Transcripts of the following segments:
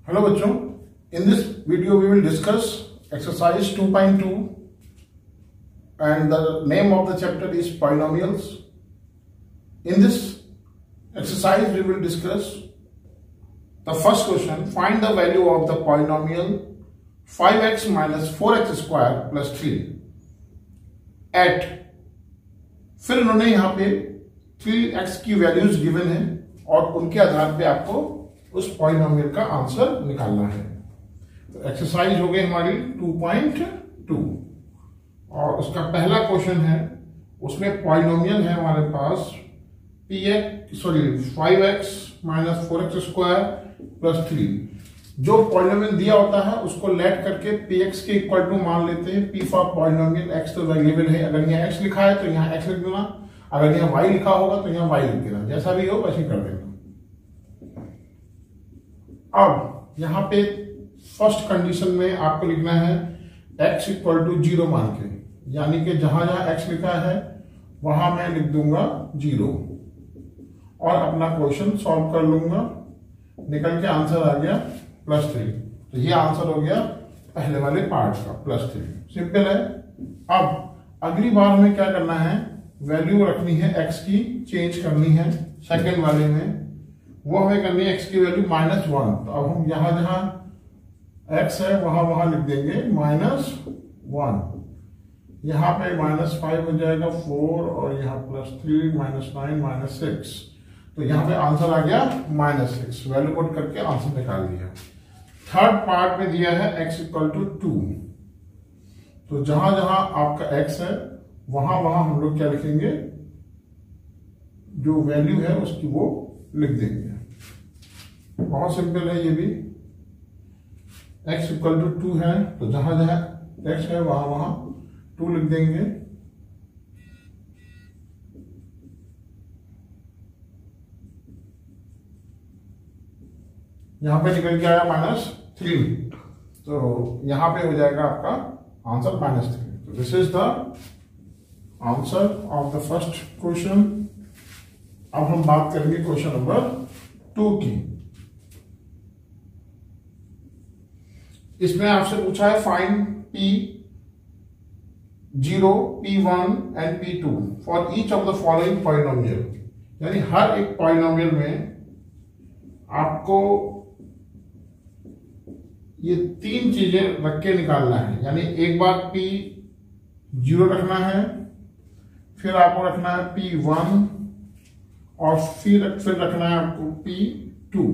Hello बच्चों, in this video we will discuss exercise 2.2 and the name of the chapter is polynomials. In this exercise we will discuss the first question. Find the value of the polynomial 5x minus 4x square plus 3 at, फिर उन्होंने यहाँ पे 3x की values given है और उनके आधार पे आपको उस पॉलिनोमियल का आंसर निकालना है। तो एक्सरसाइज हो गई हमारी 2.2 और उसका पहला क्वेश्चन है, उसमें पॉलिनोमियल है हमारे पास 5x minus 4x square plus 3। जो पॉलिनोमियल दिया होता है उसको लेट करके px के इक्वल टू मान लेते हैं। p फॉर पॉलिनोमियल x तो वेरिएबल है, अगर यहाँ x लिखा है तो यहाँ x लिख देना, अगर यहाँ y लिखा होगा तो यहाँ y लिख देना, जैसा भी हो वैसे कर देना। अब यहाँ पे फर्स्ट कंडीशन में आपको लिखना है x इक्वल टू 0 मान के, यानी कि जहां जहां x लिखा है वहां मैं लिख दूंगा 0 और अपना क्वेश्चन सॉल्व कर लूंगा। निकल के आंसर आ गया +3। तो ये आंसर हो गया पहले वाले पार्ट का +3। सिंपल है। अब अगली बार हमें क्या करना है, वैल्यू रखनी है x की, चेंज करनी है सेकंड वाले में, वो हमें करनी है x की वैल्यू -1। तो अब हम जहां जहां x है वहां वहां लिख देंगे -1। यहाँ पे -5 हो जाएगा 4 और यहाँ +3 -9 -6। तो यहाँ पे आंसर आ गया -6। वैल्यू पुट करके आंसर निकाल दिया। थर्ड पार्ट में दिया है x इक्वल टू 2। तो जहां जहां आपका x है वहां वहां हम लोग क्या लिखेंगे, जो वैल्यू है उसकी वो लिख देंगे। बहुत सिंपल है ये भी। x इक्वल टू 2 है तो जहां जहां x है वहां वहां 2 लिख देंगे। यहां पे निकल के आया -3, तो यहां पे हो जाएगा आपका आंसर -3। तो this is the answer of the first question. अब हम बात करेंगे क्वेश्चन नंबर 2 की। इसमें आपसे पूछा है find P0, P1 and P2 for each of the following polynomial. यानी हर एक पॉलिनोमियल में आपको ये 3 चीजें रख के निकालना है। यानी एक बार P0 रखना है, फिर आपको रखना है P1 और फिर रखना है आपको P2।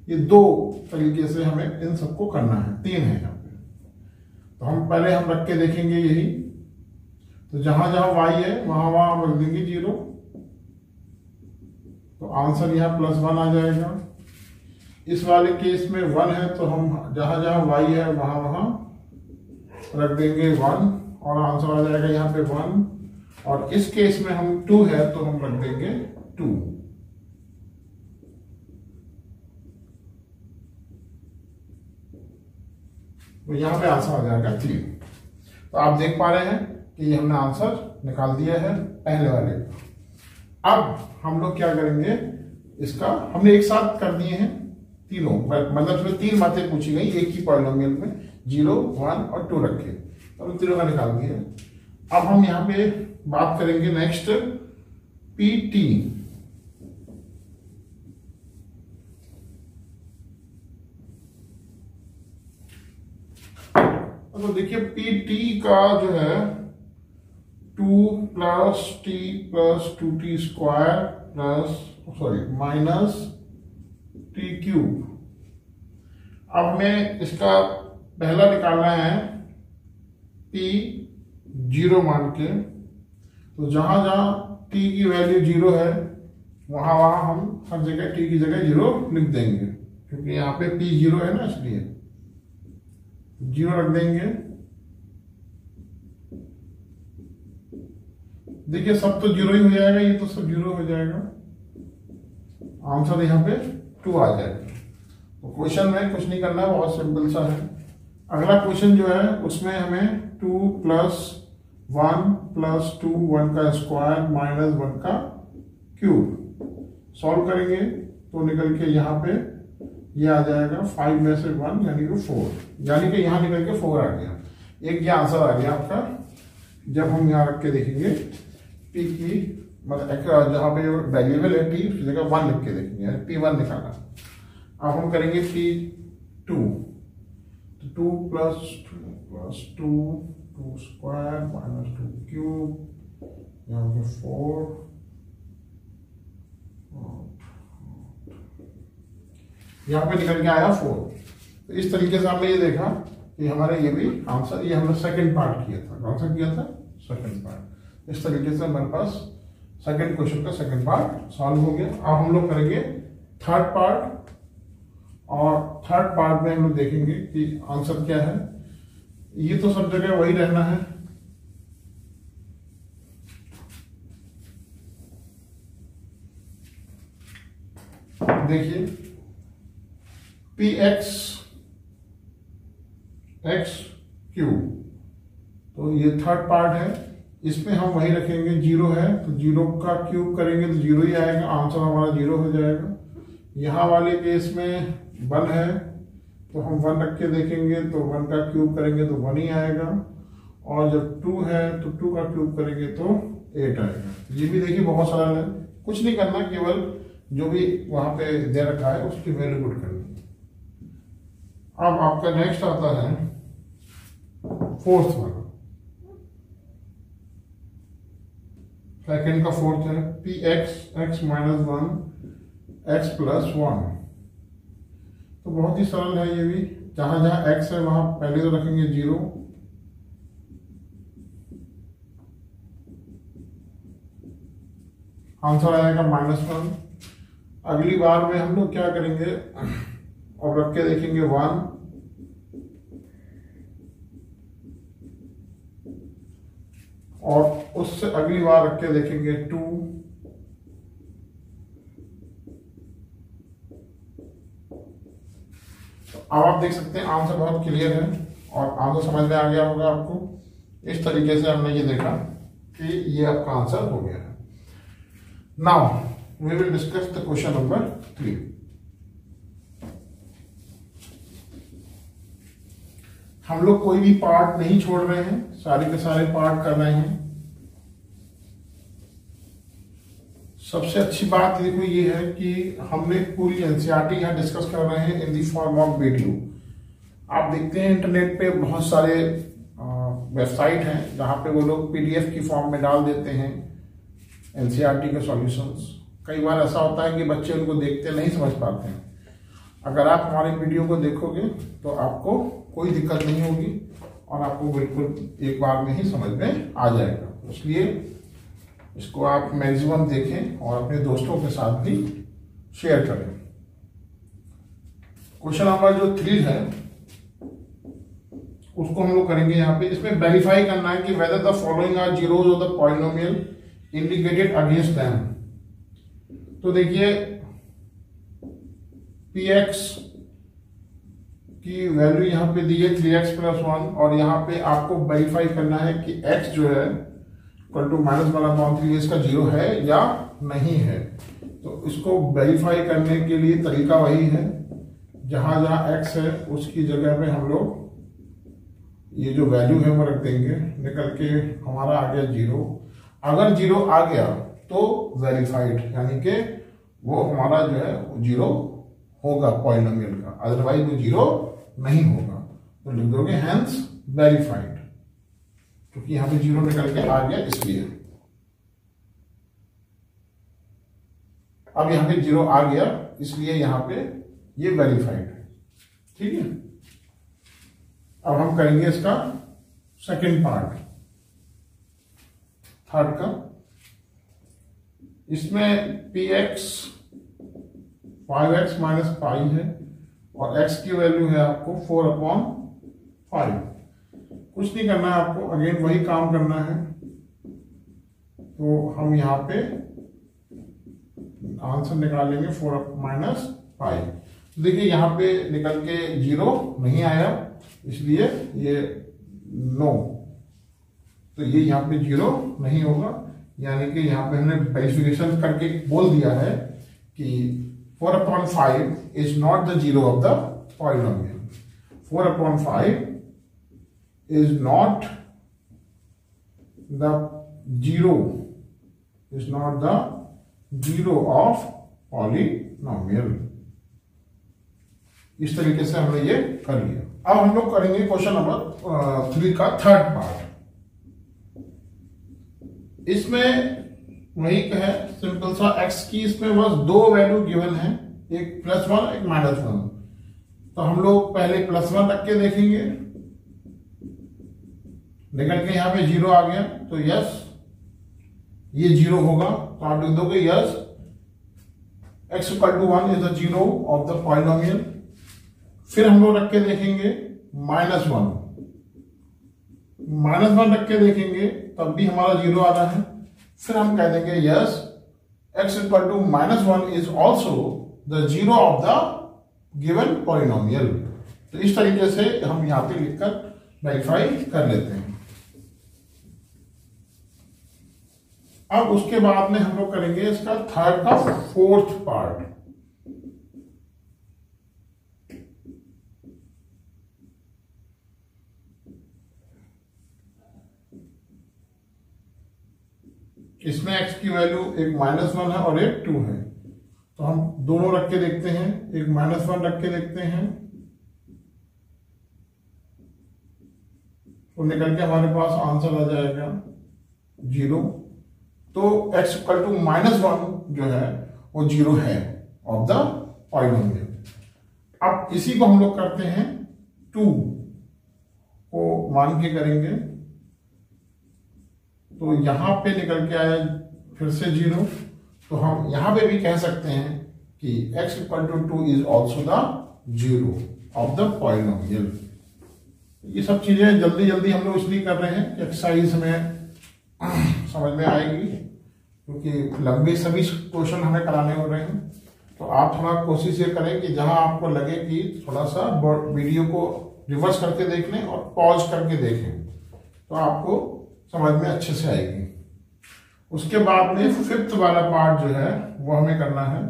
ये 2 तरीके से हमें इन सबको करना है। 3 है यहाँ पे। तो हम पहले रख के देखेंगे यही। तो जहां जहां y है वहां वहां हम रख देंगे 0। तो आंसर यहाँ +1 आ जाएगा। इस वाले केस में 1 है तो हम जहां जहां y है वहां वहां रख देंगे 1 और आंसर आ जाएगा यहाँ पे 1। और इस केस में हम 2 है तो हम रख देंगे 2। तो यहां पे आंसर आ जाएगा 3। तो आप देख पा रहे हैं कि ये हमने आंसर निकाल दिया है पहले वाले का। अब हम लोग क्या करेंगे, इसका हमने एक साथ कर दिए हैं तीनों, मतलब इसमें 3 बातें पूछी गई एक ही पॉलिनोमियल में, 0, 1 और 2 रखे, तो हम तीनों का निकाल दिया। अब हम यहाँ पे बात करेंगे नेक्स्ट PT। तो देखिए PT का जो है 2 + t + 2t स्क्वायर -t³। अब हमें इसका पहला निकालना है P0 मान के। तो जहां जहां t की वैल्यू 0 है वहां वहां हम हर जगह t की जगह 0 लिख देंगे, क्योंकि यहाँ पे P0 है ना, इसलिए 0 रख देंगे। देखिए सब तो 0 ही हो जाएगा, ये तो सब 0 हो जाएगा। आंसर यहाँ पे 2 आ जाएगा। तो क्वेश्चन में कुछ नहीं करना है, बहुत सिंपल सा है। अगला क्वेश्चन जो है उसमें हमें 2 + 1 + 2 1 का स्क्वायर -1 का क्यूब सॉल्व करेंगे तो निकल के यहाँ पे ये आ जाएगा 5 में से 1 यानी कि 4, यानी कि यहाँ निकल के 4 आ गया। एक ये आंसर आ गया आपका। जब हम यहाँ रख के देखेंगे पी की मतलब जहाँ पे जो वेरिएबल है टी उसकी जगह 1 लिख के देखेंगे, P1 निकाला। अब हम करेंगे P2, तो 2 + 2 2 स्क्वायर -2 क्यूब, यहाँ पे 4, यहाँ पे निकल के आया 4। तो इस तरीके से हमने ये देखा कि हमारे ये भी आंसर, ये हमने सेकंड पार्ट किया था। कौन सा किया था? Second part. इस तरीके से हमारे पास सेकंड क्वेश्चन का सेकंड पार्ट सॉल्व हो गया। अब हम लोग करेंगे थर्ड पार्ट, और थर्ड पार्ट में हम लोग देखेंगे कि आंसर क्या है। ये तो सब जगह वही रहना है। देखिए px x क्यूब, तो ये थर्ड पार्ट है। इसमें हम वही रखेंगे, 0 है तो 0 का क्यूब करेंगे तो 0 ही आएगा, आंसर हमारा 0 हो जाएगा। यहाँ वाले केस में 1 है तो हम 1 रख के देखेंगे तो 1 का क्यूब करेंगे तो 1 ही आएगा, और जब 2 है तो 2 का क्यूब करेंगे तो 8 आएगा। ये भी देखिए बहुत सरल है, कुछ नहीं करना, केवल जो भी वहां पे दे रखा है उसकी वैल्यू पुट करनी। अब आपका नेक्स्ट आता है फोर्थ वाला, सेकंड का फोर्थ है px x - 1 x + 1। तो बहुत ही सरल है ये भी। जहां जहां x है वहां पहले तो रखेंगे 0, आंसर आएगा -1। अगली बार में हम लोग क्या करेंगे, और रख के देखेंगे 1, और उससे अगली बार रख के देखेंगे 2, तो अब आप देख सकते हैं आंसर बहुत क्लियर है और आंसर समझ में आ गया होगा आपको। इस तरीके से हमने ये देखा कि ये आपका आंसर हो गया है। Now we will discuss the question number 3। हम लोग कोई भी पार्ट नहीं छोड़ रहे हैं, सारे के सारे पार्ट कर रहे हैं। सबसे अच्छी बात देखो ये है कि हमने पूरी एनसीईआरटी यहाँ डिस्कस कर रहे हैं इन दी फॉर्म ऑफ वीडियो। आप देखते हैं इंटरनेट पे बहुत सारे वेबसाइट हैं जहाँ पे वो लोग पीडीएफ की फॉर्म में डाल देते हैं एनसीईआरटी के सॉल्यूशंस। कई बार ऐसा होता है कि बच्चे उनको देखते नहीं समझ पाते हैं। अगर आप हमारे वीडियो को देखोगे तो आपको कोई दिक्कत नहीं होगी और आपको बिल्कुल एक बार में ही समझ में आ जाएगा। इसलिए इसको आप मैक्सिमम देखें और अपने दोस्तों के साथ भी शेयर करें। क्वेश्चन नंबर जो 3 है उसको हम लोग करेंगे यहाँ पे। इसमें वेरीफाई करना है कि whether the following are zeros of the polynomial indicated against them. तो देखिए px की वैल्यू यहाँ पे दी है 3x + 1, और यहाँ पे आपको वेरीफाई करना है कि x जो है इक्वल टू -1/3 इसका 0 है या नहीं है। तो इसको वेरीफाई करने के लिए तरीका वही है, जहां जहां x है उसकी जगह पे हम लोग ये जो वैल्यू है वो रख देंगे। निकल के हमारा आ गया 0। अगर 0 आ गया तो वेरीफाइड, यानी कि वो हमारा जो है 0 होगा पॉलिनोमियल का, अदरवाइज वो 0 नहीं होगा। तो लिख दोगे हेंस वेरीफाइड, क्योंकि यहां पे 0 निकल के आ गया इसलिए। अब यहां पे 0 आ गया इसलिए यहां पे ये वेरीफाइड है। ठीक है, अब हम करेंगे इसका सेकंड पार्ट, थर्ड का। इसमें px 5x - 5 है और x की वैल्यू है आपको 4/5। कुछ नहीं करना है आपको, अगेन वही काम करना है। तो हम यहाँ पे आंसर निकालेंगे 4 - 5। देखिए यहाँ पे निकल के 0 नहीं आया, इसलिए ये नो, तो ये यहाँ पे 0 नहीं होगा। यानी कि यहाँ पे हमने वेरिफिकेशन करके बोल दिया है कि 4/5 is not the zero of the polynomial. 4/5 is not the zero of polynomial. इस तरीके से हमने ये कर लिया। अब हम लोग करेंगे क्वेश्चन नंबर 3 का थर्ड पार्ट। इसमें वही है सिंपल सा x की, इसमें बस दो वैल्यू गिवन है, एक +1 एक -1। तो हम लोग पहले +1 रख के देखेंगे, निकल के यहां पे 0 आ गया तो यस ये 0 होगा, तो आप लिख दोगे yes x = 1 is the zero of the polynomial. फिर हम लोग रख के देखेंगे -1 रख के देखेंगे, तब भी हमारा 0 आ रहा है। फिर हम कह देंगे yes x = -1 is also the zero of the given polynomial. तो इस तरीके से हम यहां पे लिखकर वेरीफाई कर लेते हैं। अब उसके बाद में हम लोग करेंगे इसका थर्ड का फोर्थ पार्ट। इसमें x की वैल्यू एक -1 है और एक 2 है, तो हम दोनों रख के देखते हैं। एक -1 रख के देखते हैं तो निकल के हमारे पास आंसर आ जाएगा 0। तो x = -1 जो है वो 0 है ऑफ द पॉलिनोमियल। अब इसी को हम लोग करते हैं 2 को मान के करेंगे, तो यहां पे निकल के आया फिर से 0। तो हम यहां पे भी कह सकते हैं कि x = 2 is also the zero of the polynomial. ये सब चीजें जल्दी जल्दी हम लोग इसलिए कर रहे हैं कि एक्सरसाइज में समझ में आएगी, क्योंकि लंबे सभी क्वेश्चन हमें कराने हो रहे हैं। तो आप थोड़ा कोशिश ये करें कि जहां आपको लगे कि थोड़ा सा वीडियो को रिवर्स करके देख लें और पॉज करके देखें, तो आपको समझ में अच्छे से आएगी। उसके बाद में फिफ्थ वाला पार्ट जो है वो हमें करना है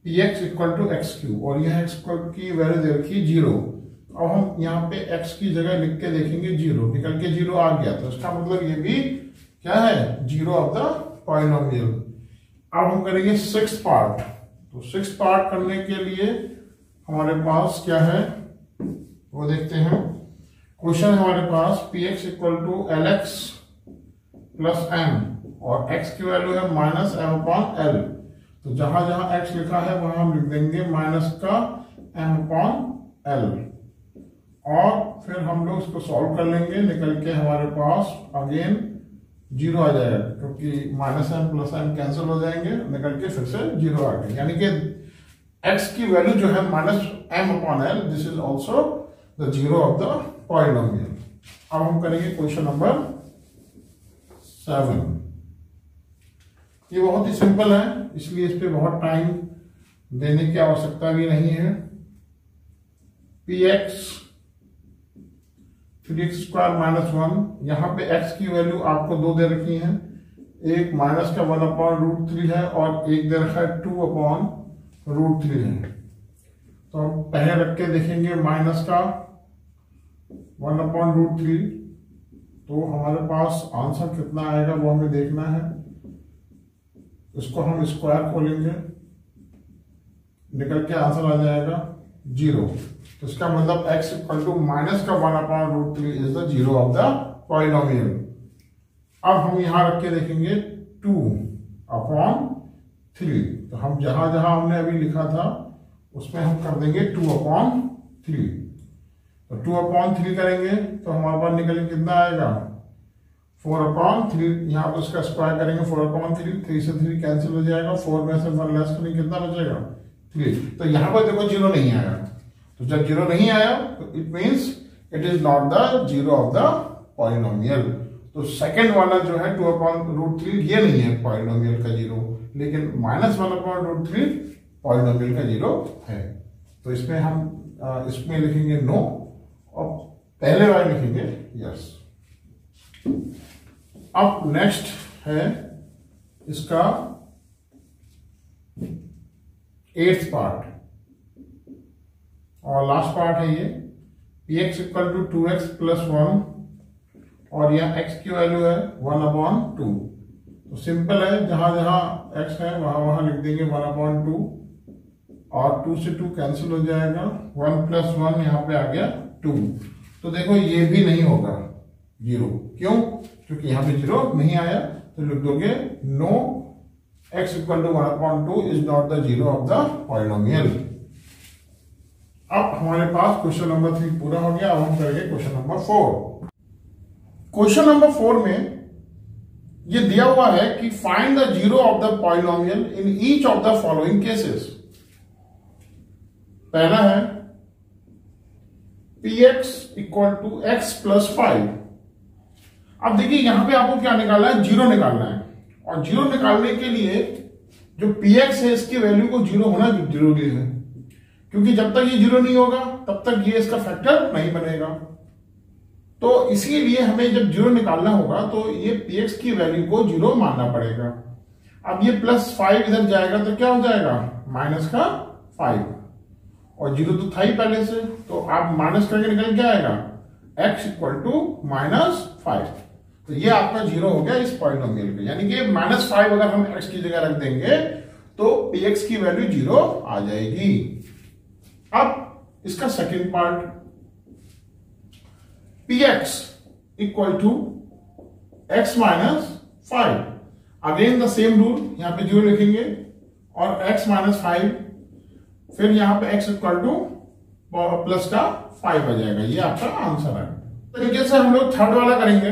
px = x3, और यह x की वैल्यू दे रखी 0। अब हम यहाँ पे x की जगह लिख के देखेंगे 0, निकल के 0 आ गया, तो इसका मतलब ये भी क्या है, जीरो ऑफ द पॉलिनोमियल। अब हम करेंगे सिक्स्थ पार्ट। तो सिक्स्थ पार्ट करने के लिए हमारे पास क्या है वो देखते हैं। क्वेश्चन हमारे पास px = lx + m और x की वैल्यू है -m/l। तो जहां जहां x लिखा है वहां हम लिख देंगे माइनस का m/l, और फिर हम लोग इसको सॉल्व कर लेंगे। निकल के हमारे पास अगेन 0 आ जाएगा, क्योंकि -m + m कैंसिल हो जाएंगे, निकल के फिर से 0 आ गया। यानी कि x की वैल्यू जो है -m/l, this is also the zero of the polynomial. अब हम करेंगे क्वेश्चन नंबर 7। ये बहुत ही सिंपल है, इसलिए इस पे बहुत टाइम देने की आवश्यकता भी नहीं है। px 3x² - 1, यहां पे x की वैल्यू आपको 2 दे रखी है, एक -1/√3 है और एक दे रखा है 2/√3 है। तो हम पहले रख के देखेंगे -1/√3, तो हमारे पास आंसर कितना आएगा वो हमें देखना है। इसको हम स्क्वायर खोलेंगे, निकल के आंसर आ जाएगा 0। तो इसका मतलब x = -1/√3 is the zero of the polynomial. अब हम यहां रख के देखेंगे 2/3। तो हम जहां जहां हमने अभी लिखा था उसमें हम कर देंगे 2/3। तो 2/3 करेंगे तो हमारे पास निकल के कितना आएगा 4/3। यहाँ पर उसका स्क्वायर करेंगे 4/3, 3 से 3 कैंसिल हो जाएगा, 4 में से 1 लेस करेंगे कितना बचेगा 3। तो यहाँ पर देखो 0 नहीं आया, तो जब 0 नहीं आया तो it means it is not the zero of the polynomial. तो सेकंड वाला जो है 2/√3 ये नहीं है पॉलिनोमियल का जीरो, लेकिन -1/√3 पॉलिनोमियल का जीरो है। तो इसमें हम इसमें लिखेंगे नो और पहले वाले लिखेंगे यस। अब नेक्स्ट है इसका 8th पार्ट और लास्ट पार्ट है ये px equal to 2x plus 1 और यहाँ x की वैल्यू है 1/2। तो सिंपल है, जहां जहां x है वहां वहां लिख देंगे 1/2 और 2 से 2 कैंसिल हो जाएगा, 1 प्लस 1 यहाँ पे आ गया 2। तो देखो ये भी नहीं होगा 0, क्यों? क्योंकि यहाँ पे 0 नहीं आया, तो लिख दोगे no x equal to 1/2 is not the 0 of the polynomial. अब हमारे पास क्वेश्चन नंबर 3 पूरा हो गया। अब हम करेंगे क्वेश्चन नंबर 4। क्वेश्चन नंबर 4 में ये दिया हुआ है कि find the 0 of the polynomial in each of the following cases. पहला है px equal to x plus 5। अब देखिए यहां पे आपको क्या निकालना है, 0 निकालना है, और 0 निकालने के लिए जो px है इसकी वैल्यू को 0 होना जरूरी है, क्योंकि जब तक ये 0 नहीं होगा तब तक ये इसका फैक्टर नहीं बनेगा। तो इसीलिए हमें जब 0 निकालना होगा तो ये px की वैल्यू को 0 मानना पड़ेगा। अब ये प्लस 5 इधर जाएगा तो क्या हो जाएगा, माइनस का 5, और 0 तो था ही पहले से, तो आप माइनस करके निकल क्या आएगा, x इक्वल टू -5। तो ये आपका 0 हो गया इस पॉलिनोमियल पे, यानी कि -5 अगर हम x की जगह रख देंगे तो px की वैल्यू 0 आ जाएगी। अब इसका second part, px equal to x minus 5। Again the same rule, यहां पे 0 लिखेंगे और x माइनस 5, फिर यहां पे x इक्वल टू प्लस का 5 आ जाएगा। ये आपका आंसर है। तरीके से हम लोग थर्ड वाला करेंगे।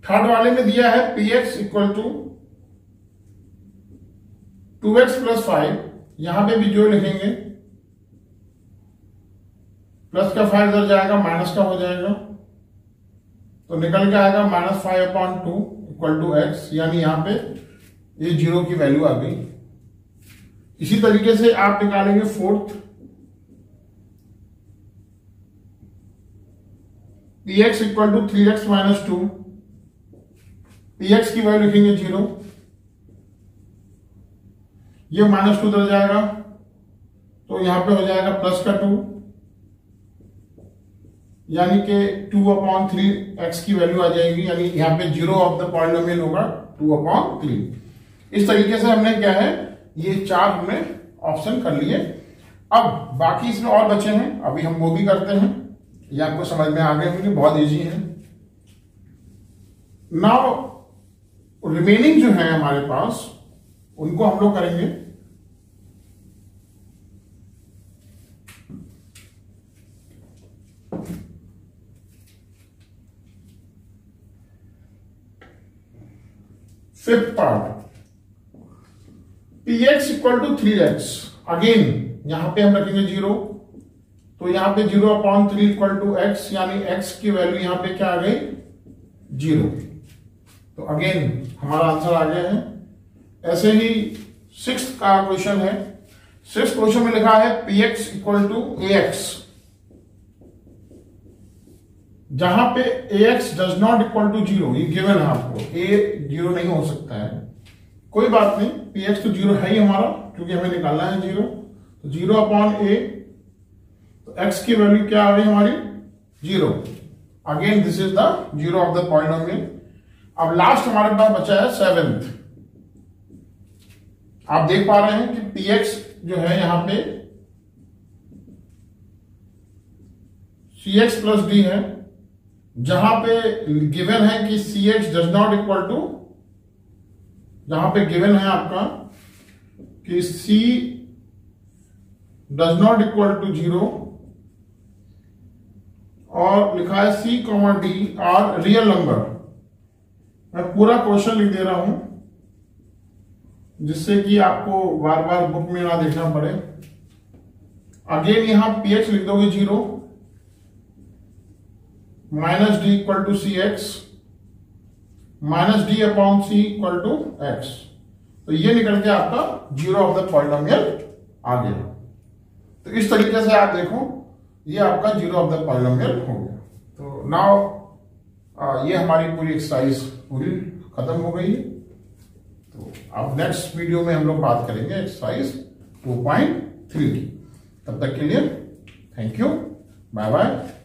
थर्ड वाले में दिया है px equal to 2x plus 5, यहां पे भी 0 लिखेंगे, प्लस का 5 इधर जाएगा, माइनस का हो जाएगा, तो निकल के आएगा -5/2 इक्वल टू x, यानी यहां पे ये 0 की वैल्यू आ गई। इसी तरीके से आप निकालेंगे fourth, px equal to 3x minus 2, px की वैल्यू लिखेंगे 0, ये -2 उधर जाएगा तो यहां पे हो जाएगा प्लस का 2, यानी कि 2/3x की वैल्यू आ जाएगी, यानी यहां पे 0 ऑफ द पॉलिनोमियल होगा 2/3। इस तरीके से हमने क्या है, ये 4 हमने ऑप्शन कर लिए। अब बाकी इसमें और बचे हैं, अभी हम वो भी करते हैं, ये आपको समझ में आ गए होंगे, बहुत इजी है। नाउ रिमेनिंग जो है हमारे पास उनको हम लोग करेंगे। Fifth part, px equal to 3x, again यहां पे हम रखेंगे 0, तो यहां पे 0/3 इक्वल टू x, यानी x की वैल्यू यहां पे क्या आ गई, 0। तो अगेन हमारा आंसर आ गया है। ऐसे ही 6th का क्वेश्चन है। 6th क्वेश्चन में लिखा है px इक्वल टू ax, जहां पे ax does not equal to 0, ये गिवन है आपको, a 0 नहीं हो सकता है, कोई बात नहीं, px तो 0 है ही हमारा, क्योंकि हमें निकालना है 0, तो 0/a, तो x की वैल्यू क्या आ गई हमारी, 0। Again this is the 0 of the polynomial. अब लास्ट हमारे पास बचा है 7th। आप देख पा रहे हैं कि px जो है यहां पे cx प्लस d है, जहां पे गिवन है कि cx does not equal to, जहां पे गिवन है आपका कि c does not equal to 0, और लिखा है c, d are real number. मैं पूरा क्वेश्चन लिख दे रहा हूं जिससे कि आपको बार बार बुक में ना देखना पड़े। अगेन यहां px लिख दोगे 0, -d equal to cx, -d/c equal to x, तो ये निकल के आपका 0 ऑफ द पॉलिनोमियल आ गया। तो इस तरीके से आप देखो, ये आपका 0 ऑफ द पॉलिनोमियल हो गया। तो नाउ ये हमारी पूरी एक्सरसाइज पूरी खत्म हो गई है। तो अब नेक्स्ट वीडियो में हम लोग बात करेंगे एक्सरसाइज 2.3 की। तब तक के लिए थैंक यू, बाय बाय।